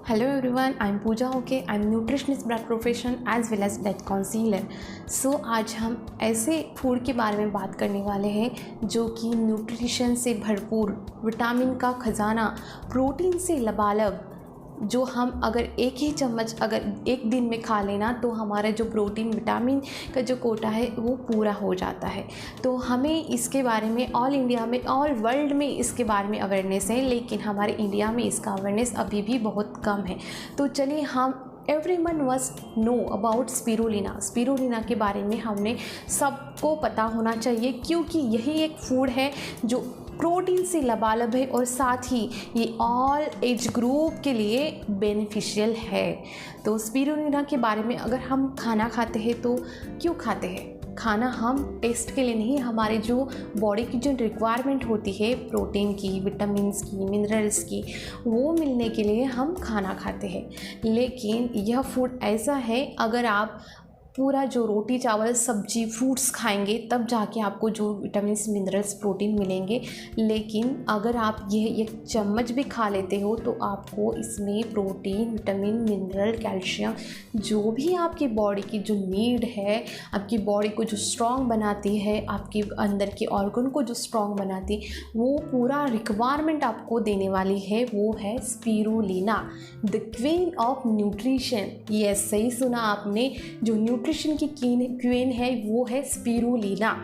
Hello everyone, I'm Pooja Hoke. I'm nutritionist by profession as well as diet counselor. आज हम ऐसे food के बारे में बात करने वाले हैं जो कि न्यूट्रिशन से भरपूर, विटामिन का खजाना, प्रोटीन से लबालब, जो हम अगर एक ही चम्मच अगर एक दिन में खा लेना तो हमारा जो प्रोटीन विटामिन का जो कोटा है वो पूरा हो जाता है। तो हमें इसके बारे में ऑल इंडिया में, ऑल वर्ल्ड में इसके बारे में अवेयरनेस है, लेकिन हमारे इंडिया में इसका अवेयरनेस अभी भी बहुत कम है। तो चलिए हम everyone must know about spirulina के बारे में हमने सबको पता होना चाहिए, क्योंकि यही एक फूड है जो प्रोटीन से लबालब है और साथ ही ये ऑल एज ग्रुप के लिए बेनिफिशियल है। तो स्पिरुलिना के बारे में अगर हम खाना खाते हैं तो क्यों खाते हैं? खाना हम टेस्ट के लिए नहीं, हमारे जो बॉडी की जो रिक्वायरमेंट होती है प्रोटीन की, विटामिन्स की, मिनरल्स की, वो मिलने के लिए हम खाना खाते हैं। लेकिन यह फूड ऐसा है, अगर आप पूरा जो रोटी चावल सब्जी फ्रूट्स खाएंगे तब जाके आपको जो विटामिन्स मिनरल्स प्रोटीन मिलेंगे। लेकिन अगर आप ये एक चम्मच भी खा लेते हो तो आपको इसमें प्रोटीन, विटामिन, मिनरल, कैल्शियम, जो भी आपकी बॉडी की जो नीड है, आपकी बॉडी को जो स्ट्रॉन्ग बनाती है, आपके अंदर के ऑर्गन को जो स्ट्रॉन्ग बनाती है, वो पूरा रिक्वायरमेंट आपको देने वाली है। वो है spirulina, the queen of nutrition. Yes, सही सुना आपने, जो न्यूट्रिशन की क्वीन है वो है स्पिरुलिना।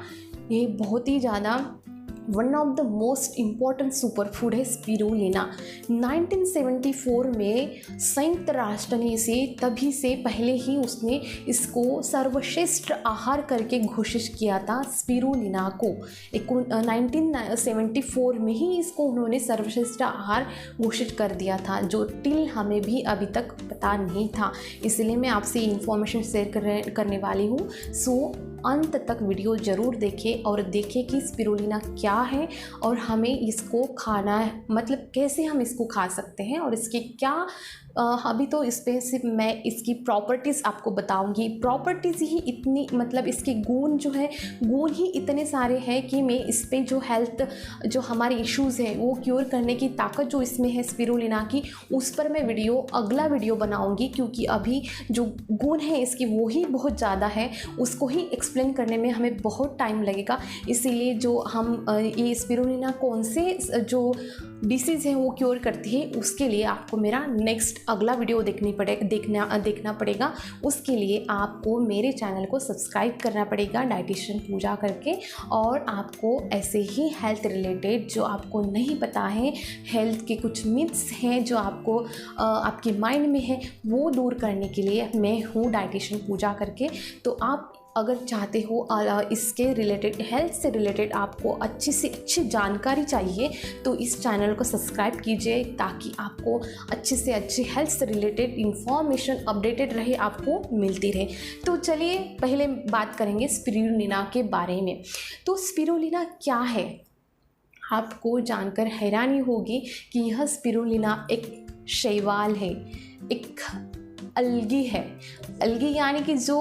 ये बहुत ही ज़्यादा one of the most important super food है स्पिरुलिना। 1974 में संयुक्त राष्ट्र ने इसे तभी से पहले ही उसने इसको सर्वश्रेष्ठ आहार करके घोषित किया था स्पिरुलिना को। 1974 में ही इसको उन्होंने सर्वश्रेष्ठ आहार घोषित कर दिया था, जो टिल हमें भी अभी तक पता नहीं था। इसलिए मैं आपसे इन्फॉर्मेशन शेयर करने वाली हूँ। अंत तक वीडियो ज़रूर देखें और देखें कि स्पिरुलिना क्या है और हमें इसको खाना है, मतलब कैसे हम इसको खा सकते हैं और इसकी क्या अभी तो इस पर सिर्फ मैं इसकी प्रॉपर्टीज़ आपको बताऊंगी। प्रॉपर्टीज़ ही इतनी, मतलब इसके गुण जो है, गुण ही इतने सारे हैं कि मैं इस पर जो हेल्थ, जो हमारे इश्यूज़ हैं वो क्योर करने की ताकत जो इसमें है स्पिरुलिना की, उस पर मैं अगला वीडियो बनाऊंगी, क्योंकि अभी जो गुण है इसकी वो ही बहुत ज़्यादा है, उसको ही एक्सप्लेन करने में हमें बहुत टाइम लगेगा। इसीलिए जो हम ये स्पिरुलिना कौन से जो डिसीज़ हैं वो क्योर करती है, उसके लिए आपको मेरा नेक्स्ट अगला वीडियो देखना पड़ेगा। उसके लिए आपको मेरे चैनल को सब्सक्राइब करना पड़ेगा डाइटिशियन पूजा करके, और आपको ऐसे ही हेल्थ रिलेटेड जो आपको नहीं पता है, हेल्थ के कुछ मिथ्स हैं जो आपको आपके माइंड में है, वो दूर करने के लिए मैं हूँ डाइटिशियन पूजा करके। तो आप अगर चाहते हो इसके रिलेटेड, हेल्थ से रिलेटेड आपको अच्छी से अच्छी जानकारी चाहिए, तो इस चैनल को सब्सक्राइब कीजिए ताकि आपको अच्छे से अच्छी हेल्थ से रिलेटेड इंफॉर्मेशन अपडेटेड रहे, आपको मिलती रहे। तो चलिए पहले बात करेंगे स्पिरुलिना के बारे में। तो स्पिरुलिना क्या है? आपको जानकर हैरानी होगी कि यह स्पिरुलिना एक शैवाल है, एक अलगी है। अलगी यानी कि जो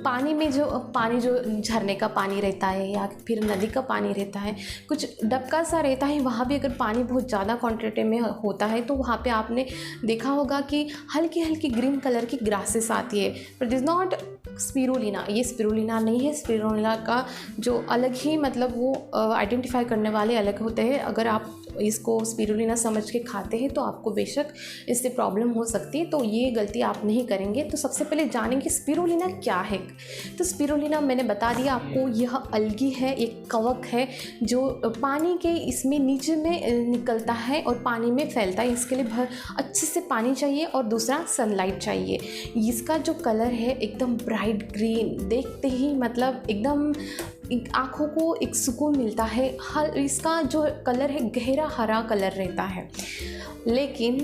पानी जो झरने का पानी रहता है या फिर नदी का पानी रहता है, कुछ डबका सा रहता है, वहाँ भी अगर पानी बहुत ज़्यादा क्वांटिटी में होता है तो वहाँ पे आपने देखा होगा कि हल्की हल्की ग्रीन कलर की ग्रासेस आती है, but it is not spirulina. ये स्पिरुलिना नहीं है। स्पिरुलिना का जो अलग ही, मतलब वो आइडेंटिफाई करने वाले अलग होते हैं। अगर आप इसको स्पिरुलिना समझ के खाते हैं तो आपको बेशक इससे प्रॉब्लम हो सकती है, तो ये गलती आप नहीं करेंगे। तो सबसे पहले जानेंगे स्पिरुलिना क्या है। तो स्पिरुलिना मैंने बता दिया आपको, यह अलगी है, एक कवक है जो पानी के इसमें नीचे में निकलता है और पानी में फैलता है। इसके लिए अच्छे से पानी चाहिए और दूसरा सनलाइट चाहिए। इसका जो कलर है एकदम ब्राइट ग्रीन, देखते ही मतलब एकदम आँखों को एक सुकून मिलता है। इसका जो कलर है गहरा हरा कलर रहता है, लेकिन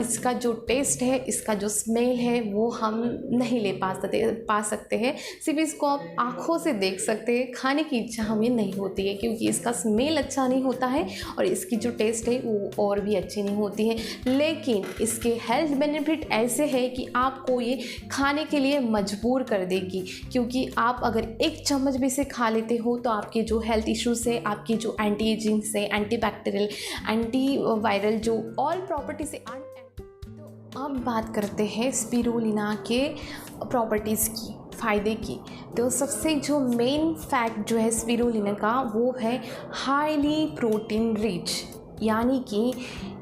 इसका जो टेस्ट है, इसका जो स्मेल है वो हम नहीं ले पा सकते हैं। सिर्फ इसको आप आँखों से देख सकते हैं, खाने की इच्छा हमें नहीं होती है, क्योंकि इसका स्मेल अच्छा नहीं होता है और इसकी जो टेस्ट है वो और भी अच्छी नहीं होती है। लेकिन इसके हेल्थ बेनिफिट ऐसे है कि आपको ये खाने के लिए मजबूर कर देगी, क्योंकि आप अगर एक चम्मच भी इसे खा लेते हो तो आपके जो हेल्थ इश्यूज़ है, आपकी जो एंटी एजिंग से, एंटी बैक्टीरियल, एंटी वायरल जो ऑल प्रॉपर्टी से अब बात करते हैं स्पिरुलिना के प्रॉपर्टीज़ की, फ़ायदे की। तो सबसे जो मेन फैक्ट जो है स्पिरुलिना का वो है हाईली प्रोटीन रिच, यानी कि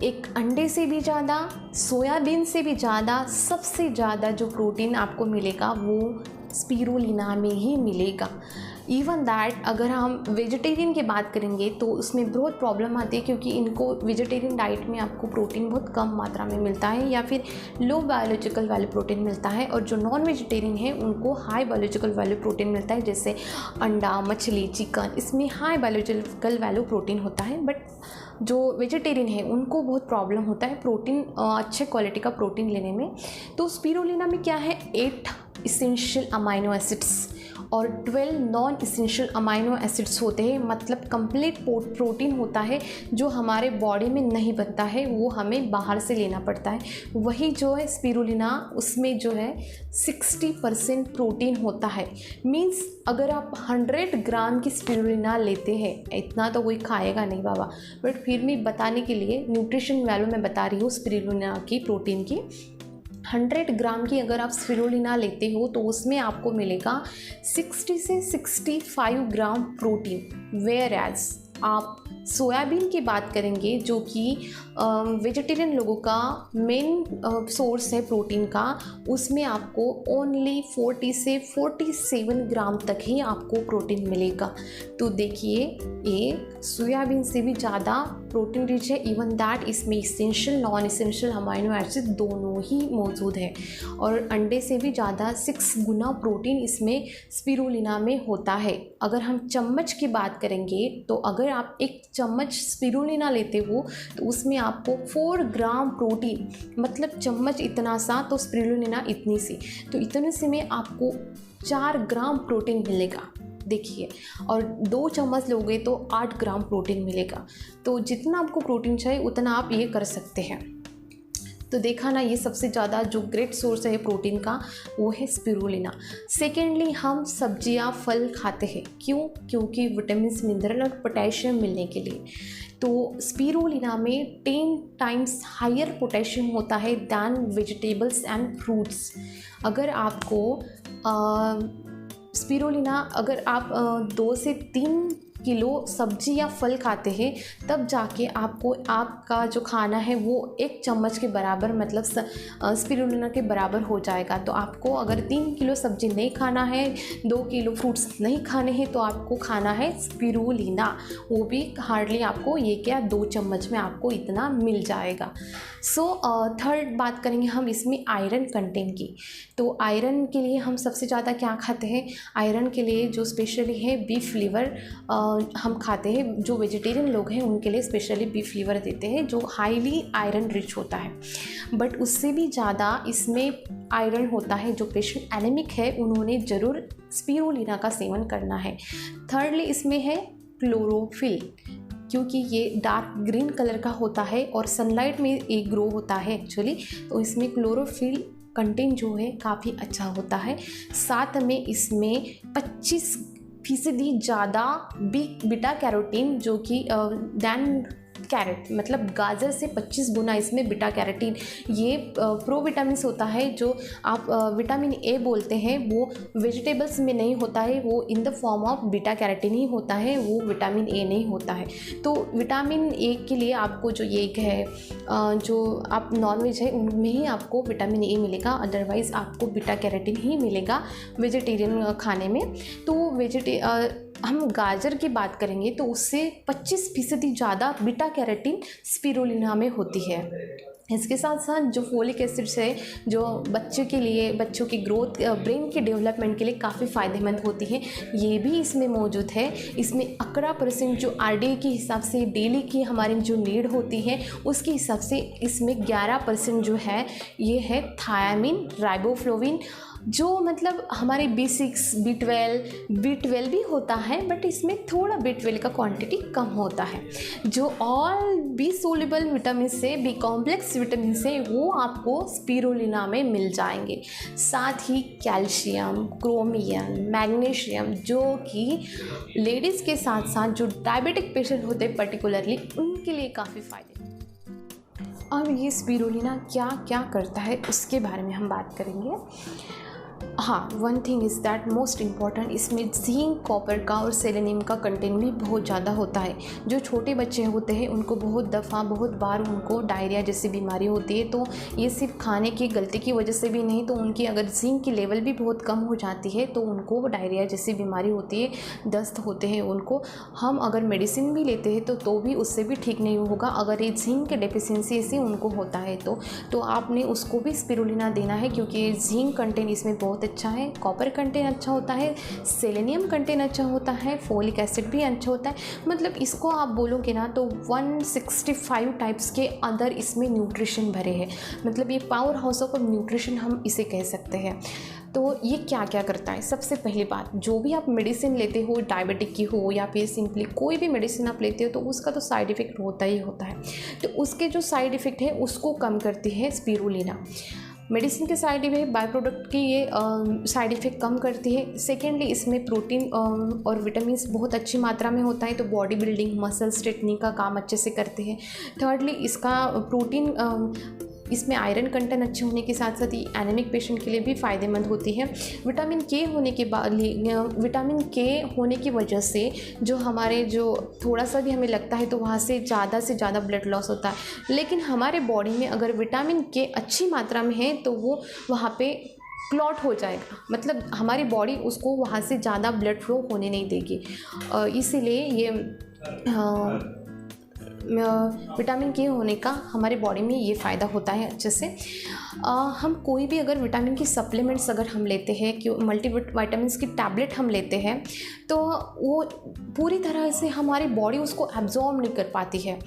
एक अंडे से भी ज़्यादा, सोयाबीन से भी ज़्यादा, सबसे ज़्यादा जो प्रोटीन आपको मिलेगा वो स्पिरुलिना में ही मिलेगा। इवन दैट अगर हम वेजिटेरियन की बात करेंगे तो उसमें बहुत प्रॉब्लम आती है, क्योंकि इनको वेजिटेरियन डाइट में आपको प्रोटीन बहुत कम मात्रा में मिलता है या फिर लो बायोलॉजिकल वैल्यू प्रोटीन मिलता है, और जो नॉन वेजिटेरियन है उनको हाई बायोलॉजिकल वैल्यू प्रोटीन मिलता है, जैसे अंडा, मछली, चिकन, इसमें हाई बायोलॉजिकल वैल्यू प्रोटीन होता है। बट जो वेजिटेरियन है उनको बहुत प्रॉब्लम होता है प्रोटीन, अच्छे क्वालिटी का प्रोटीन लेने में। तो स्पिरुलिना में क्या है, 8 इसेंशियल अमाइनो एसिड्स और 12 नॉन इसेंशियल अमाइनो एसिड्स होते हैं, मतलब कंप्लीट प्रोटीन होता है जो हमारे बॉडी में नहीं बनता है, वो हमें बाहर से लेना पड़ता है। वही जो है स्पिरुलिना, उसमें जो है 60% प्रोटीन होता है। मीन्स अगर आप 100 ग्राम की स्पिरुलिना लेते हैं, इतना तो कोई खाएगा नहीं बाबा, बट फिर भी बताने के लिए न्यूट्रिशन वैल्यू मैं बता रही हूँ स्पिरुलिना की, प्रोटीन की। 100 ग्राम की अगर आप स्पिरुलिना लेते हो तो उसमें आपको मिलेगा 60 से 65 ग्राम प्रोटीन। वेयर एज आप सोयाबीन की बात करेंगे, जो कि वेजिटेरियन लोगों का मेन सोर्स है प्रोटीन का, उसमें आपको ओनली 40 से 47 ग्राम तक ही आपको प्रोटीन मिलेगा। तो देखिए ये सोयाबीन से भी ज़्यादा प्रोटीन रिच है। इवन दैट इसमें essential non essential amino acid दोनों ही मौजूद है, और अंडे से भी ज़्यादा 6 गुना प्रोटीन इसमें स्पिरुलिना में होता है। अगर हम चम्मच की बात करेंगे तो अगर आप एक चम्मच स्पिरुलिना लेते हो तो उसमें आपको 4 ग्राम प्रोटीन, मतलब चम्मच इतना सा तो स्पिरुलिना इतनी सी, तो इतने से में आपको 4 ग्राम प्रोटीन मिलेगा। देखिए, और 2 चम्मच लोगे तो 8 ग्राम प्रोटीन मिलेगा। तो जितना आपको प्रोटीन चाहिए उतना आप ये कर सकते हैं। तो देखा ना, ये सबसे ज़्यादा जो ग्रेट सोर्स है प्रोटीन का वो है स्पिरुलिना। सेकेंडली, हम सब्जियां, फल खाते हैं, क्यों? क्योंकि विटामिन, मिनरल और पोटेशियम मिलने के लिए। तो स्पिरुलिना में 10 टाइम्स हायर पोटेशियम होता है दैन वेजिटेबल्स एंड फ्रूट्स। अगर आपको स्पिरुलिना, अगर आप 2 से 3 किलो सब्जी या फल खाते हैं, तब जाके आपको आपका जो खाना है वो 1 चम्मच के बराबर, मतलब स्पिरुलिना के बराबर हो जाएगा। तो आपको अगर 3 किलो सब्जी नहीं खाना है, 2 किलो फ्रूट्स नहीं खाने हैं, तो आपको खाना है स्पिरुलिना, वो भी हार्डली आपको ये क्या 2 चम्मच में आपको इतना मिल जाएगा। सो थर्ड बात करेंगे हम इसमें आयरन कंटेंट की। तो आयरन के लिए हम सबसे ज़्यादा क्या खाते हैं? आयरन के लिए जो स्पेशली है बीफ लिवर हम खाते हैं। जो वेजिटेरियन लोग हैं उनके लिए स्पेशली बीफ लिवर देते हैं, जो हाईली आयरन रिच होता है। बट उससे भी ज़्यादा इसमें आयरन होता है। जो पेशेंट एनीमिक है उन्होंने ज़रूर स्पिरुलिना का सेवन करना है। थर्डली इसमें है क्लोरोफिल, क्योंकि ये डार्क ग्रीन कलर का होता है और सनलाइट में ये ग्रो होता है एक्चुअली, तो इसमें क्लोरोफिल कंटेंट जो है काफ़ी अच्छा होता है। साथ में इसमें 25% ज़्यादा बीटा कैरोटीन, जो कि दैन कैरेट, मतलब गाजर से 25 गुना इसमें बीटा कैरोटीन, ये प्रो विटामिन्स होता है। जो आप विटामिन ए बोलते हैं वो वेजिटेबल्स में नहीं होता है, वो in the form of beta carotene ही होता है, वो विटामिन ए नहीं होता है। तो विटामिन ए के लिए आपको जो ये है, जो आप नॉनवेज है उनमें ही आपको विटामिन ए मिलेगा, अदरवाइज़ आपको बीटा कैरोटीन ही मिलेगा वेजिटेरियन खाने में। तो हम गाजर की बात करेंगे तो उससे 25% ज़्यादा बीटा कैरोटीन स्पिरुलिना में होती है। इसके साथ साथ जो फोलिक एसिड्स है, जो बच्चों के लिए, बच्चों की ग्रोथ, ब्रेन के डेवलपमेंट के लिए काफ़ी फ़ायदेमंद होती है, ये भी इसमें मौजूद है। इसमें 11% जो RDA के हिसाब से डेली की हमारी जो नीड होती है उसके हिसाब से इसमें 11% जो है ये है थायामिन, राइबोफ्लोविन, जो मतलब हमारे B6, B12 भी होता है, बट इसमें थोड़ा B12 का क्वांटिटी कम होता है। जो ऑल बी सोल्युबल विटामिन से, बी कॉम्प्लेक्स विटामिन से, वो आपको स्पिरुलिना में मिल जाएंगे। साथ ही कैल्शियम, क्रोमियम, मैग्नीशियम, जो कि लेडीज़ के साथ साथ जो डायबिटिक पेशेंट होते हैं पर्टिकुलरली, उनके लिए काफ़ी फ़ायदे। अब ये स्पिरुलिना क्या क्या करता है उसके बारे में हम बात करेंगे। हाँ, one thing is that most important, इसमें जिंक, कॉपर का और सेलेनियम का कंटेंट भी बहुत ज़्यादा होता है। जो छोटे बच्चे होते हैं उनको बहुत बार उनको डायरिया जैसी बीमारी होती है, तो ये सिर्फ खाने की गलती की वजह से भी नहीं, तो उनकी अगर जिंक की लेवल भी बहुत कम हो जाती है तो उनको डायरिया जैसी बीमारी होती है, दस्त होते हैं उनको। हम अगर मेडिसिन भी लेते हैं तो भी उससे भी ठीक नहीं होगा। अगर ये जिंक के डेफिशिएंसी से उनको होता है तो आपने उसको भी स्पिरुलिना देना है, क्योंकि जिंक कंटेंट इसमें बहुत अच्छा है, कॉपर कंटेंट अच्छा होता है, सेलेनियम कंटेंट अच्छा होता है, फोलिक एसिड भी अच्छा होता है। मतलब इसको आप बोलोगे ना तो 165 टाइप्स के अंदर इसमें न्यूट्रिशन भरे हैं। मतलब ये पावर हाउस ऑफ न्यूट्रिशन हम इसे कह सकते हैं। तो ये क्या क्या करता है? सबसे पहली बात, जो भी आप मेडिसिन लेते हो, डायबिटिक की हो या फिर सिंपली कोई भी मेडिसिन आप लेते हो, तो उसका तो साइड इफ़ेक्ट होता ही होता है। तो उसके जो साइड इफ़ेक्ट है उसको कम करती है स्पिरुलिना। मेडिसिन के साइड इफेक्ट, बाय प्रोडक्ट की ये साइड इफ़ेक्ट कम करती है। सेकेंडली, इसमें प्रोटीन और विटामिन बहुत अच्छी मात्रा में होता है, तो बॉडी बिल्डिंग, मसल स्ट्रेटनिंग का काम अच्छे से करते हैं। थर्डली, इसका प्रोटीन इसमें आयरन कंटेंट अच्छे होने के साथ साथ ही एनीमिक पेशेंट के लिए भी फ़ायदेमंद होती है। विटामिन के होने की वजह से जो हमारे जो थोड़ा सा भी हमें लगता है तो वहाँ से ज़्यादा ब्लड लॉस होता है, लेकिन हमारे बॉडी में अगर विटामिन के अच्छी मात्रा में है तो वो वहाँ पे क्लॉट हो जाएगा, मतलब हमारी बॉडी उसको वहाँ से ज़्यादा ब्लड फ्लो होने नहीं देगी। इसीलिए ये विटामिन के होने का हमारे बॉडी में ये फ़ायदा होता है अच्छे से। हम कोई भी अगर विटामिन की सप्लीमेंट्स अगर हम लेते हैं, कि मल्टीविटामिन्स की टैबलेट हम लेते हैं, तो वो पूरी तरह से हमारी बॉडी उसको एब्जॉर्ब नहीं कर पाती है।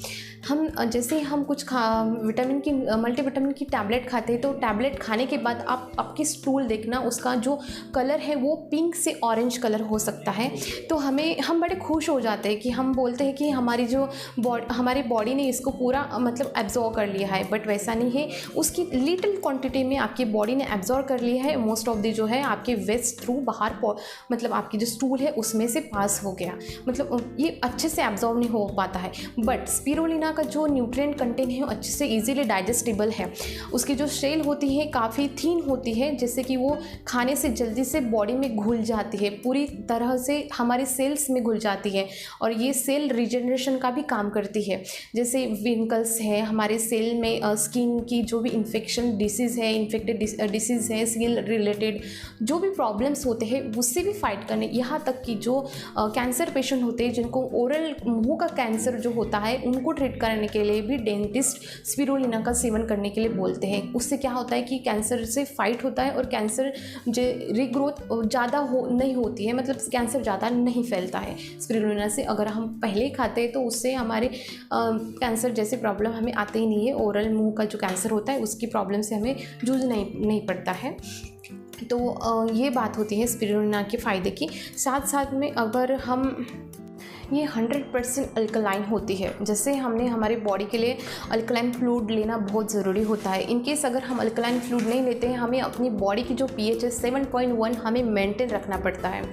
हम जैसे हम कुछ मल्टीविटामिन की टैबलेट खाते हैं, तो टैबलेट खाने के बाद आपकी स्टूल देखना, उसका जो कलर है वो पिंक से ऑरेंज कलर हो सकता है। तो हम बड़े खुश हो जाते हैं कि हम बोलते हैं कि हमारी बॉडी ने इसको पूरा मतलब एब्जॉर्ब कर लिया है, बट वैसा नहीं है। उसकी लिटिल क्वांटिटी में आपकी बॉडी ने एब्जॉर्ब कर लिया है, मोस्ट ऑफ द जो है आपके वेस्ट थ्रू बाहर मतलब आपकी जो स्टूल है उसमें से पास हो गया, मतलब ये अच्छे से एब्जॉर्ब नहीं हो पाता है। बट स्पिरुलिना का जो न्यूट्रिएंट कंटेंट है वो अच्छे से इजीली डाइजेस्टेबल है। उसकी जो सेल होती है काफ़ी थीन होती है, जैसे कि वो खाने से जल्दी से बॉडी में घुल जाती है, पूरी तरह से हमारे सेल्स में घुल जाती है, और ये सेल रिजेनरेशन का भी काम करती है। जैसे विंकल्स है हमारे सेल में, स्किन की जो भी इन्फेक्शन डिसीज़ है, इन्फेक्टेड डिसीज़ है, स्किन रिलेटेड जो भी प्रॉब्लम्स होते हैं उससे भी फाइट करने, यहाँ तक कि जो कैंसर पेशेंट होते हैं जिनको ओरल मुंह का कैंसर जो होता है उनको ट्रीट करने के लिए भी डेंटिस्ट स्पिरुलिना का सेवन करने के लिए बोलते हैं। उससे क्या होता है कि कैंसर से फाइट होता है और कैंसर जो रीग्रोथ ज़्यादा नहीं होती है, मतलब कैंसर ज़्यादा नहीं फैलता है स्पिरुलिना से। अगर हम पहले खाते हैं तो उससे हमारे कैंसर जैसे प्रॉब्लम हमें आते ही नहीं है, ओरल मुंह का जो कैंसर होता है उसकी प्रॉब्लम से हमें जूझ नहीं पड़ता है। तो ये बात होती है स्पिरुलिना के फ़ायदे की। साथ साथ में अगर हम ये 100% अल्कलाइन होती है, जैसे हमने हमारी बॉडी के लिए अल्कलाइन फ्लूइड लेना बहुत ज़रूरी होता है। इनकेस अगर हम अल्कलाइन फ्लूइड नहीं लेते हैं, हमें अपनी बॉडी की जो pH है 7.1 हमें मेंटेन रखना पड़ता है।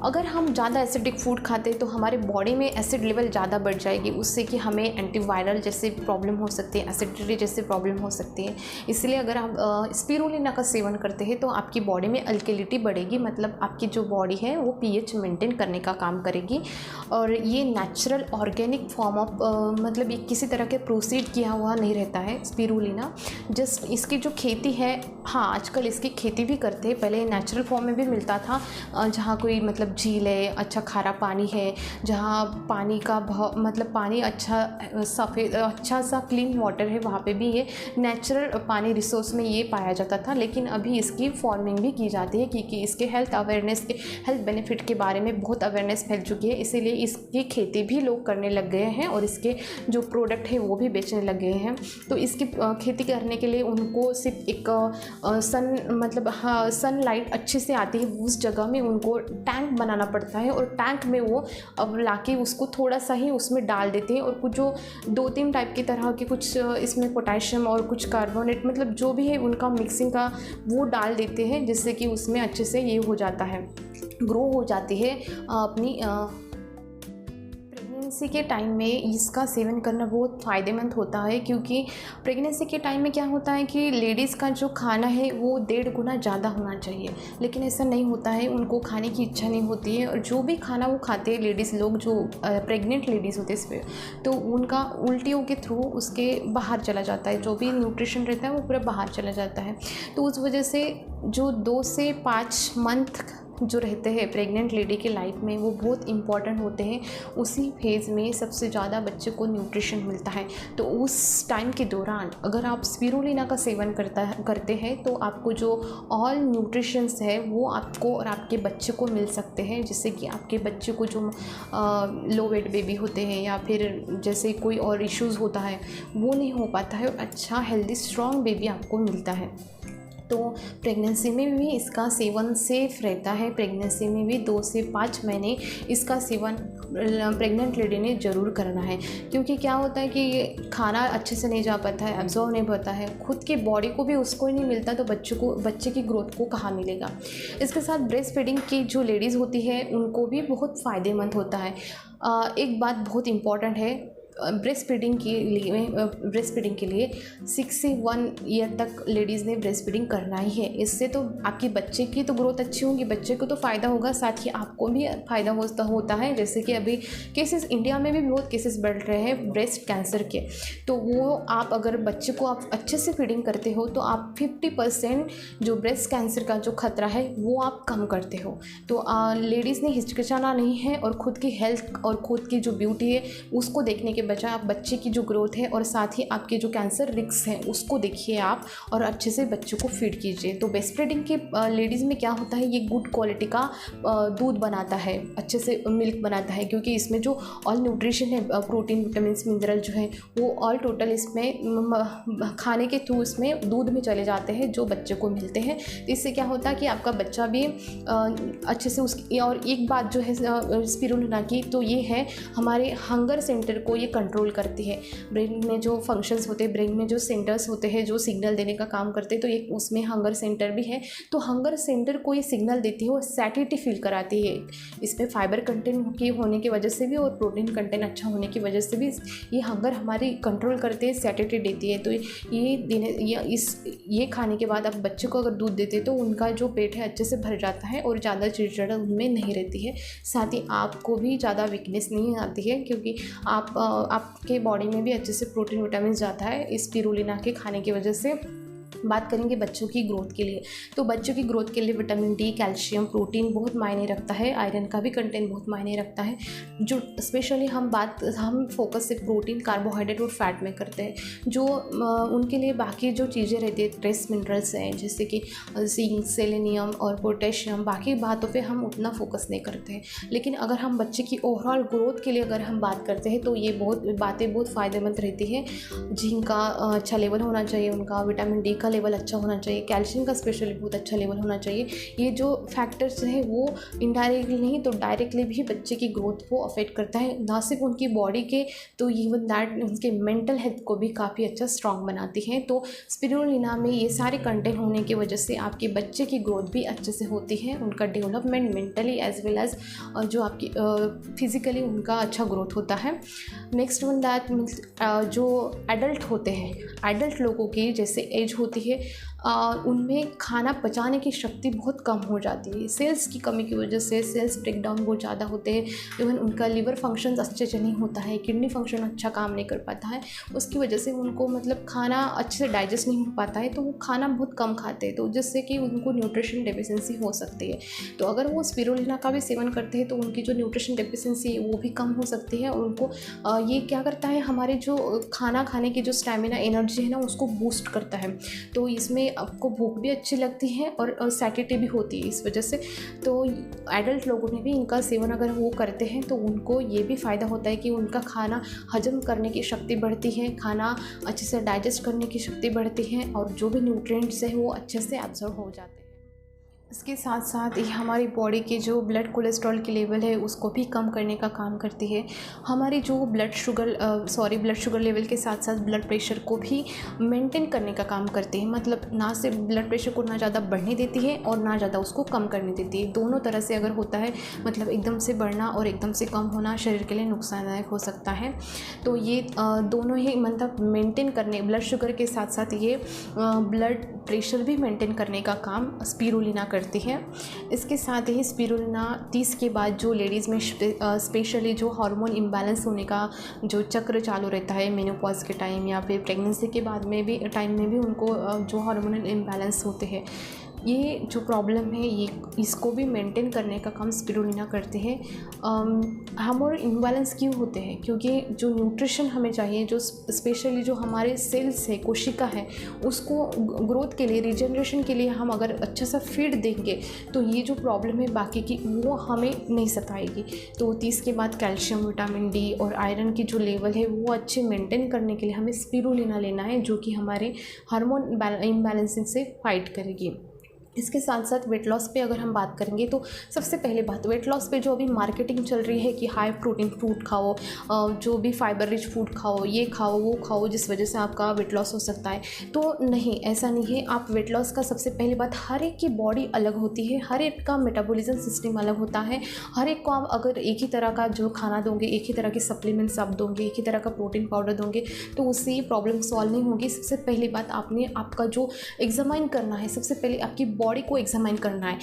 अगर हम ज़्यादा एसिडिक फूड खाते हैं तो हमारे बॉडी में एसिड लेवल ज़्यादा बढ़ जाएगी, उससे कि हमें एंटीवायरल जैसे प्रॉब्लम हो सकती है, एसिडिटी जैसे प्रॉब्लम हो सकती है। इसलिए अगर आप स्पिरुलिना का सेवन करते हैं तो आपकी बॉडी में अल्कलिटी बढ़ेगी, मतलब आपकी जो बॉडी है वो pH मेंटेन करने का काम करेगी। और ये नेचुरल ऑर्गेनिक फॉर्म ऑफ मतलब ये किसी तरह के प्रोसीड किया हुआ नहीं रहता है स्पिरुलिना। जस्ट इसकी जो खेती है, हाँ आजकल इसकी खेती भी करते हैं, पहले नेचुरल फॉर्म में भी मिलता था, जहाँ कोई मतलब झील है, अच्छा खारा पानी है, जहाँ पानी का मतलब पानी अच्छा सफ़ेद अच्छा सा क्लीन वाटर है, वहाँ पे भी ये नेचुरल पानी रिसोर्स में ये पाया जाता था। लेकिन अभी इसकी फार्मिंग भी की जाती है, क्योंकि इसके हेल्थ बेनिफिट के बारे में बहुत अवेयरनेस फैल चुकी है, इसीलिए इसकी खेती भी लोग करने लग गए हैं और इसके जो प्रोडक्ट है वो भी बेचने लग गए हैं। तो इसकी खेती करने के लिए उनको सिर्फ एक सनलाइट अच्छे से आती है उस जगह में उनको टैंक बनाना पड़ता है, और टैंक में वो अब लाके उसको थोड़ा सा ही उसमें डाल देते हैं, और कुछ जो 2-3 टाइप की तरह के कुछ इसमें पोटेशियम और कुछ कार्बोनेट मतलब जो भी है उनका मिक्सिंग का वो डाल देते हैं, जिससे कि उसमें अच्छे से ये हो जाता है, ग्रो हो जाती है अपनी प्रेगनेंसी के टाइम में इसका सेवन करना बहुत फ़ायदेमंद होता है, क्योंकि प्रेगनेंसी के टाइम में क्या होता है कि लेडीज़ का जो खाना है वो 1.5 गुना ज़्यादा होना चाहिए, लेकिन ऐसा नहीं होता है। उनको खाने की इच्छा नहीं होती है, और जो भी खाना वो खाते हैं लेडीज़ लोग, जो प्रेग्नेंट लेडीज़ होते हैं इस पर, तो उनका उल्टियों के थ्रू उसके बाहर चला जाता है, जो भी न्यूट्रिशन रहता है वो पूरा बाहर चला जाता है। तो उस वजह से जो 2 से 5 मंथ जो रहते हैं प्रेग्नेंट लेडी के लाइफ में, वो बहुत इंपॉर्टेंट होते हैं। उसी फेज़ में सबसे ज़्यादा बच्चे को न्यूट्रिशन मिलता है। तो उस टाइम के दौरान अगर आप स्पिरुलिना का सेवन करते हैं तो आपको जो ऑल न्यूट्रिशंस है वो आपको और आपके बच्चे को मिल सकते हैं, जिससे कि आपके बच्चे को जो लो वेट बेबी होते हैं या फिर जैसे कोई और इश्यूज़ होता है वो नहीं हो पाता है, और अच्छा हेल्दी स्ट्रॉन्ग बेबी आपको मिलता है। तो प्रेगनेंसी में भी इसका सेवन सेफ़ रहता है। प्रेगनेंसी में भी 2 से 5 महीने इसका सेवन प्रेग्नेंट लेडी ने ज़रूर करना है, क्योंकि क्या होता है कि ये खाना अच्छे से नहीं जा पाता है, एब्जॉर्व नहीं होता है, खुद की बॉडी को भी उसको ही नहीं मिलता, तो बच्चे की ग्रोथ को कहाँ मिलेगा। इसके साथ ब्रेस्ट फीडिंग की जो लेडीज़ होती है उनको भी बहुत फ़ायदेमंद होता है। एक बात बहुत इम्पॉर्टेंट है, ब्रेस्ट फीडिंग के लिए 6 से 1 ईयर तक लेडीज़ ने ब्रेस्ट फीडिंग करना ही है। इससे तो आपके बच्चे की तो ग्रोथ अच्छी होगी, बच्चे को तो फ़ायदा होगा, साथ ही आपको भी फ़ायदा होता है। जैसे कि अभी केसेस इंडिया में भी बहुत केसेस बढ़ रहे हैं ब्रेस्ट कैंसर के, तो वो आप अगर बच्चे को आप अच्छे से फीडिंग करते हो तो आप 50% जो ब्रेस्ट कैंसर का जो खतरा है वो आप कम करते हो। तो लेडीज़ ने हिचकिचाना नहीं है, और ख़ुद की हेल्थ और ख़ुद की जो ब्यूटी है उसको देखने के बजाय आप बच्चे की जो ग्रोथ है और साथ ही आपके जो कैंसर रिस्क है उसको देखिए आप, और अच्छे से बच्चे को फीड कीजिए। तो ब्रेस्ट फीडिंग के लेडीज़ में क्या होता है, ये गुड क्वालिटी का दूध बनाता है, अच्छे से मिल्क बनाता है, क्योंकि इसमें जो ऑल न्यूट्रिशन है, प्रोटीन विटामिन मिनरल जो है वो ऑल टोटल इसमें खाने के थ्रू इसमें दूध में चले जाते हैं जो बच्चे को मिलते हैं। इससे क्या होता है कि आपका बच्चा भी अच्छे से उसकी, और एक बात जो है स्पिरुलिना की, तो ये है हमारे हंगर सेंटर को ये कंट्रोल करती है। ब्रेन में जो फंक्शंस होते हैं, ब्रेन में जो सेंटर्स होते हैं जो सिग्नल देने का काम करते हैं, तो एक उसमें हंगर सेंटर भी है। तो हंगर सेंटर को ये सिग्नल देती है और सैटिटी फील कराती है। इसमें फाइबर कंटेंट के होने की वजह से भी और प्रोटीन कंटेंट अच्छा होने की वजह से भी ये हंगर हमारी कंट्रोल करते हैं, सैटिटी देती है। तो ये खाने के बाद आप बच्चे को अगर दूध देते हैं तो उनका जो पेट है अच्छे से भर जाता है और ज़्यादा चिड़चिड़ा उनमें नहीं रहती है। साथ ही आपको भी ज़्यादा वीकनेस नहीं आती है, क्योंकि आपके बॉडी में भी अच्छे से प्रोटीन विटामिन जाता है इस स्पिरुलिना के खाने की वजह से। बात करेंगे बच्चों की ग्रोथ के लिए, तो बच्चों की ग्रोथ के लिए विटामिन डी, कैल्शियम, प्रोटीन बहुत मायने रखता है, आयरन का भी कंटेंट बहुत मायने रखता है। जो स्पेशली हम फोकस सिर्फ प्रोटीन, कार्बोहाइड्रेट और फैट में करते हैं। जो उनके लिए बाकी जो चीज़ें रहती है, ट्रेस मिनरल्स हैं जैसे कि जिंक, सेलेनियम और पोटेशियम, बाकी बातों पे हम उतना फोकस नहीं करते हैं। लेकिन अगर हम बच्चे की ओवरऑल ग्रोथ के लिए अगर हम बात करते हैं तो ये बातें बहुत फ़ायदेमंद रहती है। जिंक का अच्छा लेवल होना चाहिए, उनका विटामिन डी का लेवल अच्छा होना चाहिए, कैल्शियम का स्पेशली बहुत अच्छा लेवल होना चाहिए। ये जो फैक्टर्स है वो इनडायरेक्टली नहीं तो डायरेक्टली भी बच्चे की ग्रोथ को अफेक्ट करता है, ना सिर्फ उनकी बॉडी के, तो इवन दैट उनके मेंटल हेल्थ को भी काफ़ी अच्छा स्ट्रॉन्ग बनाती है। तो स्पिरुलिना में ये सारे कंटेंट होने की वजह से आपके बच्चे की ग्रोथ भी अच्छे से होती है, उनका development mentally as well as जो आपकी फिज़िकली उनका अच्छा ग्रोथ होता है। नेक्स्ट वन दैट मीन्स जो एडल्ट होते हैं, एडल्ट लोगों की जैसे एज होती है उनमें खाना पचाने की शक्ति बहुत कम हो जाती है। सेल्स की कमी की वजह से सेल्स ब्रेकडाउन बहुत ज़्यादा होते हैं, इवन उनका लिवर फंक्शन अच्छे से नहीं होता है, किडनी फंक्शन अच्छा काम नहीं कर पाता है, उसकी वजह से उनको मतलब खाना अच्छे से डाइजेस्ट नहीं हो पाता है, तो वो खाना बहुत कम खाते हैं, तो जिससे कि उनको न्यूट्रिशन डेफिशिएंसी हो सकती है। तो अगर वो स्पिरुलिना का भी सेवन करते हैं तो उनकी जो न्यूट्रिशन डेफिशिएंसी है वो भी कम हो सकती है, और उनको ये क्या करता है, हमारे जो खाना खाने की जो स्टैमिना, एनर्जी है ना, उसको बूस्ट करता है। तो इसमें आपको भूख भी अच्छी लगती है और सैटिटी भी होती है इस वजह से। तो एडल्ट लोगों में भी इनका सेवन अगर वो करते हैं तो उनको ये भी फ़ायदा होता है कि उनका खाना हजम करने की शक्ति बढ़ती है, खाना अच्छे से डाइजेस्ट करने की शक्ति बढ़ती है, और जो भी न्यूट्रिएंट्स हैं वो अच्छे से एब्जॉर्ब हो जाते हैं। इसके साथ साथ ये हमारी बॉडी के जो ब्लड कोलेस्ट्रॉल की लेवल है उसको भी कम करने का काम करती है। हमारी जो ब्लड शुगर लेवल के साथ साथ ब्लड प्रेशर को भी मेंटेन करने का काम करती है। मतलब ना सिर्फ ब्लड प्रेशर को ना ज़्यादा बढ़ने देती है और ना ज़्यादा उसको कम करने देती है। दोनों तरह से अगर होता है, मतलब एकदम से बढ़ना और एकदम से कम होना शरीर के लिए नुकसानदायक हो सकता है। तो ये दोनों ही मतलब मेंटेन करने, ब्लड शुगर के साथ साथ ये ब्लड प्रेशर भी मेंटेन करने का काम स्पिरुलिना करती है। इसके साथ ही स्पिरुलिना 30 के बाद जो लेडीज़ में स्पेशली जो हार्मोन इम्बैलेंस होने का जो चक्र चालू रहता है मेनोपॉज के टाइम या फिर प्रेगनेंसी के बाद में भी टाइम में भी उनको जो हार्मोनल इम्बैलेंस होते हैं, ये जो प्रॉब्लम है ये इसको भी मेंटेन करने का काम स्पिरुलिना करते हैं। हार्मोन इम्बैलेंस क्यों होते हैं? क्योंकि जो न्यूट्रिशन हमें चाहिए, जो स्पेशली जो हमारे सेल्स है, कोशिका है, उसको ग्रोथ के लिए, रिजनरेशन के लिए हम अगर अच्छा सा फीड देंगे तो ये जो प्रॉब्लम है बाकी की वो हमें नहीं सताएगी। तो 30 के बाद कैल्शियम, विटामिन डी और आयरन की जो लेवल है वो अच्छे मेंटेन करने के लिए हमें स्पिरुलिना लेना है, जो कि हमारे हार्मोन इम्बैलेंसिंग से फाइट करेगी। इसके साथ साथ वेट लॉस पे अगर हम बात करेंगे तो सबसे पहले बात, वेट लॉस पे जो अभी मार्केटिंग चल रही है कि हाई प्रोटीन फूड खाओ, जो भी फाइबर रिच फूड खाओ, ये खाओ वो खाओ, जिस वजह से आपका वेट लॉस हो सकता है। तो नहीं, ऐसा नहीं है। आप वेट लॉस का सबसे पहली बात, हर एक की बॉडी अलग होती है, हर एक का मेटाबॉलिज्म सिस्टम अलग होता है। हर एक को आप अगर एक ही तरह का जो खाना दोगे, एक ही तरह के सप्लीमेंट्स आप दोगे, एक ही तरह का प्रोटीन पाउडर दोगे तो उससे ये प्रॉब्लम सॉल्व नहीं होगी। सबसे पहली बात, आपने आपका जो एग्जामाइन करना है, सबसे पहले आपकी बॉडी को एग्जामाइन करना है।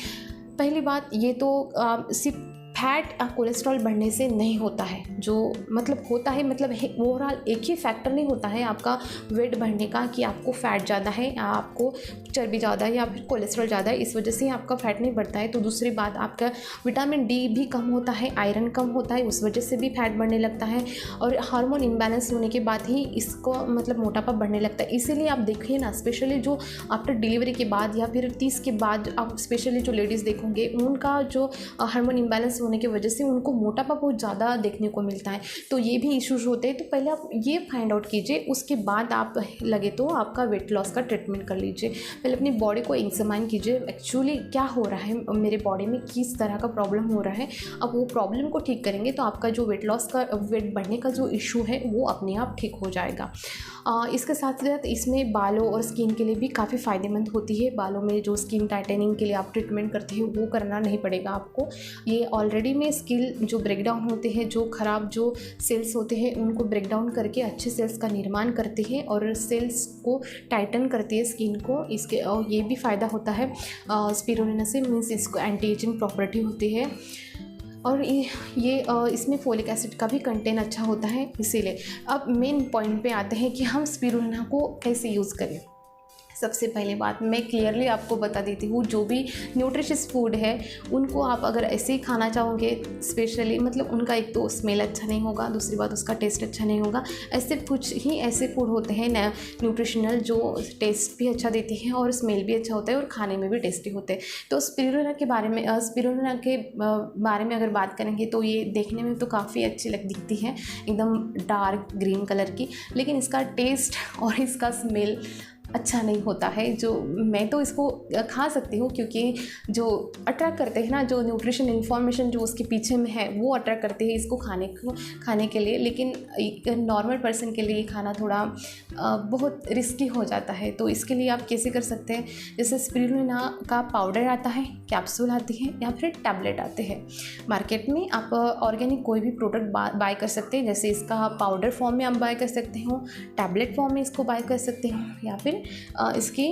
पहली बात ये तो सिर्फ फैट या कोलेस्ट्रॉल बढ़ने से नहीं होता है, जो मतलब होता है, मतलब ओवरऑल एक ही फैक्टर नहीं होता है आपका वेट बढ़ने का कि आपको फैट ज़्यादा है या आपको चर्बी ज़्यादा है या फिर कोलेस्ट्रॉल ज़्यादा है, इस वजह से आपका फैट नहीं बढ़ता है। तो दूसरी बात, आपका विटामिन डी भी कम होता है, आयरन कम होता है, उस वजह से भी फैट बढ़ने लगता है। और हार्मोन इम्बैलेंस होने के बाद ही इसको मतलब मोटापा बढ़ने लगता है। इसीलिए आप देखिए ना, स्पेशली जो आफ्टर डिलीवरी के बाद या फिर 30 के बाद आप स्पेशली जो लेडीज़ देखोगे, उनका जो हार्मोन इम्बैलेंस होने की वजह से उनको मोटापा बहुत ज़्यादा देखने को मिलता है। तो ये भी इश्यूज होते हैं। तो पहले आप ये फाइंड आउट कीजिए, उसके बाद आप लगे तो आपका वेट लॉस का ट्रीटमेंट कर लीजिए। पहले अपनी बॉडी को एग्जामाइन कीजिए, एक्चुअली क्या हो रहा है मेरे बॉडी में, किस तरह का प्रॉब्लम हो रहा है। अब वो प्रॉब्लम को ठीक करेंगे तो आपका जो वेट लॉस का, वेट बढ़ने का जो इशू है वो अपने आप ठीक हो जाएगा। इसके साथ साथ इसमें बालों और स्किन के लिए भी काफ़ी फ़ायदेमंद होती है। बालों में जो स्किन टाइटनिंग के लिए आप ट्रीटमेंट करते हैं वो करना नहीं पड़ेगा आपको। ये ऑलरेडी में स्किल जो ब्रेकडाउन होते हैं, जो ख़राब जो सेल्स होते हैं उनको ब्रेकडाउन करके अच्छे सेल्स का निर्माण करते हैं और सेल्स को टाइटन करती है स्किन को। इसके और ये भी फ़ायदा होता है स्पिरुलिना से, मीन्स इसको एंटी एजिंग प्रॉपर्टी होती है। और ये इसमें फोलिक एसिड का भी कंटेंट अच्छा होता है। इसीलिए अब मेन पॉइंट पे आते हैं कि हम स्पिरुलिना को कैसे यूज़ करें। सबसे पहली बात मैं क्लियरली आपको बता देती हूँ, जो भी न्यूट्रिशियस फूड है उनको आप अगर ऐसे ही खाना चाहोगे, स्पेशली मतलब उनका एक तो स्मेल अच्छा नहीं होगा, दूसरी बात उसका टेस्ट अच्छा नहीं होगा। ऐसे कुछ ही ऐसे फूड होते हैं न्यूट्रिशनल जो टेस्ट भी अच्छा देते हैं और स्मेल भी अच्छा होता है और खाने में भी टेस्टी होते हैं। तो स्पिरुलिना के बारे में अगर बात करेंगे तो ये देखने में तो काफ़ी अच्छी दिखती है, एकदम डार्क ग्रीन कलर की, लेकिन इसका टेस्ट और इसका स्मेल अच्छा नहीं होता है। जो मैं तो इसको खा सकती हूँ क्योंकि जो अट्रैक्ट करते हैं ना, जो न्यूट्रिशन इन्फॉर्मेशन जो उसके पीछे में है वो अट्रैक्ट करते हैं इसको खाने के लिए। लेकिन एक नॉर्मल पर्सन के लिए खाना थोड़ा बहुत रिस्की हो जाता है। तो इसके लिए आप कैसे कर सकते हैं, जैसे स्पिरुलिना का पाउडर आता है, कैप्सूल आती है या फिर टैबलेट आते हैं मार्केट में। आप ऑर्गेनिक कोई भी प्रोडक्ट बाय कर सकते हैं, जैसे इसका पाउडर फॉर्म में आप बाय कर सकते हो, टैबलेट फॉर्म में इसको बाय कर सकते हो, या फिर इसकी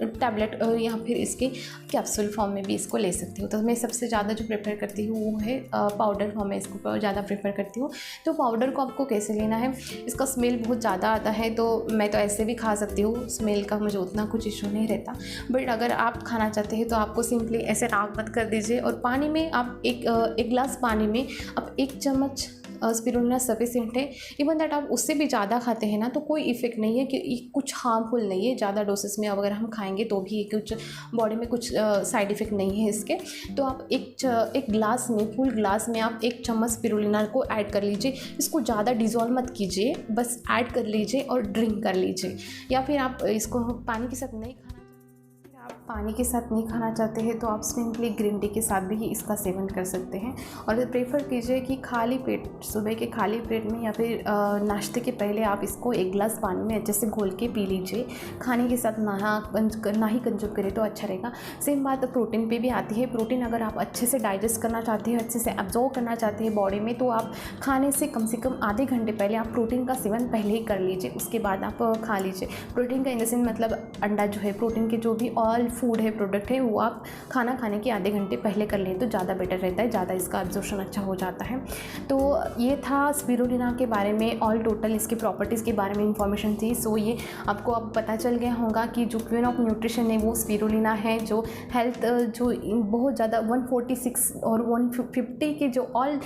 टैबलेट या फिर इसके कैप्सूल फॉर्म में भी इसको ले सकती हूँ। तो मैं सबसे ज़्यादा जो प्रेफर करती हूँ वो है पाउडर फॉर्म में इसको ज़्यादा प्रेफर करती हूँ। तो पाउडर को आपको कैसे लेना है, इसका स्मेल बहुत ज़्यादा आता है तो मैं तो ऐसे भी खा सकती हूँ, स्मेल का मुझे उतना कुछ इशू नहीं रहता। बट अगर आप खाना चाहते हैं तो आपको सिंपली ऐसे नाक बंद कर दीजिए और पानी में आप एक गिलास पानी में आप 1 चम्मच स्पिरुलिना सफिशिएंट है। इवन दैट आप उससे भी ज़्यादा खाते हैं ना तो कोई इफ़ेक्ट नहीं है, कि कुछ हार्मफुल नहीं है। ज़्यादा डोसेस में अगर हम खाएंगे तो भी कुछ बॉडी में कुछ साइड इफ़ेक्ट नहीं है इसके। तो आप एक गिलास में, फुल गिलास में आप 1 चम्मच स्पिरुलिना को ऐड कर लीजिए। इसको ज़्यादा डिज़ोल्व मत कीजिए, बस ऐड कर लीजिए और ड्रिंक कर लीजिए। या फिर आप इसको पानी के साथ नहीं खाना, आप पानी के साथ नहीं खाना चाहते हैं तो आप सिंपली ग्रीन टी के साथ भी इसका सेवन कर सकते हैं। और प्रेफर कीजिए कि खाली पेट, सुबह के खाली पेट में या फिर नाश्ते के पहले आप इसको 1 गिलास पानी में अच्छे से घोल के पी लीजिए। खाने के साथ ना ही कंज्यूम करें तो अच्छा रहेगा। सेम बात प्रोटीन पे भी आती है। प्रोटीन अगर आप अच्छे से डाइजेस्ट करना चाहते हैं, अच्छे से एब्जॉर्ब करना चाहते हैं बॉडी में, तो आप खाने से कम आधे घंटे पहले आप प्रोटीन का सेवन पहले ही कर लीजिए, उसके बाद आप खा लीजिए। प्रोटीन का इन द सेंस मतलब अंडा जो है, प्रोटीन के जो भी ऑल फूड है, प्रोडक्ट है, वो आप खाना खाने के आधे घंटे पहले कर लें तो ज़्यादा बेटर रहता है, ज़्यादा इसका एब्जॉर्प्शन अच्छा हो जाता है। तो ये था स्पिरुलिना के बारे में, ऑल टोटल इसके प्रॉपर्टीज़ के बारे में इंफॉर्मेशन थी। सो ये आपको अब पता चल गया होगा कि जो क्वीन ऑफ न्यूट्रिशन है वो स्पिरुलिना है, जो हेल्थ जो बहुत ज़्यादा 146 और 150 के जो ऑल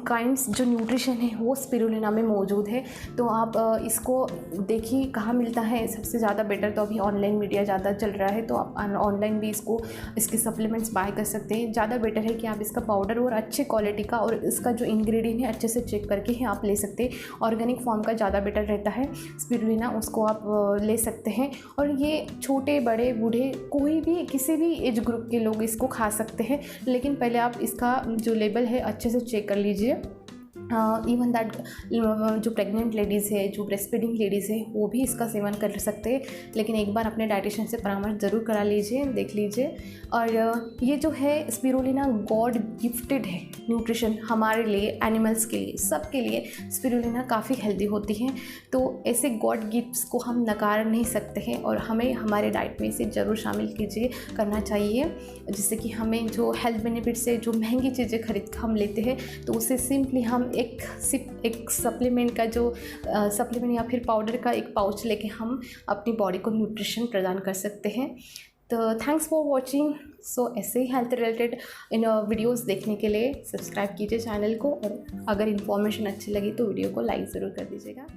काइंड्स जो न्यूट्रिशन है वो स्पिरुलिना में मौजूद है। तो आप इसको देखिए कहाँ मिलता है सबसे ज़्यादा बेटर। तो अभी ऑनलाइन मीडिया ज़्यादा चल रहा है तो आप ऑनलाइन भी इसके सप्लीमेंट्स बाय कर सकते हैं। ज़्यादा बेटर है कि आप इसका पाउडर और अच्छे क्वालिटी का और इसका जो इंग्रेडिएंट है अच्छे से चेक करके ही आप ले सकते हैं। ऑर्गेनिक फॉर्म का ज़्यादा बेटर रहता है स्पिरुलिना, उसको आप ले सकते हैं। और ये छोटे बड़े बूढ़े कोई भी किसी भी एज ग्रुप के लोग इसको खा सकते हैं, लेकिन पहले आप इसका जो लेबल है अच्छे से चेक कर लीजिए। इवन दैट जो प्रेग्नेंट लेडीज़ है, जो ब्रेस्ट फीडिंग लेडीज़ है, वो भी इसका सेवन कर सकते हैं, लेकिन एक बार अपने डाइटिशियन से परामर्श ज़रूर करा लीजिए, देख लीजिए। और ये जो है स्पिरुलिना गॉड गिफ्टेड है न्यूट्रिशन हमारे लिए, एनिमल्स के लिए, सब के लिए स्पिरुलिना काफ़ी हेल्दी होती है। तो ऐसे गॉड गिफ्ट्स को हम नकार नहीं सकते हैं और हमें हमारे डाइट में इसे ज़रूर शामिल कीजिए, करना चाहिए, जिससे कि हमें जो हेल्थ बेनिफिट से जो महंगी चीज़ें खरीद हम लेते हैं तो उसे सिंपली हम एक सप्लीमेंट का जो सप्लीमेंट या फिर पाउडर का एक पाउच लेके हम अपनी बॉडी को न्यूट्रिशन प्रदान कर सकते हैं। तो थैंक्स फॉर वॉचिंग। सो ऐसे ही हेल्थ रिलेटेड वीडियोस देखने के लिए सब्सक्राइब कीजिए चैनल को, और अगर इन्फॉर्मेशन अच्छी लगी तो वीडियो को लाइक ज़रूर कर दीजिएगा।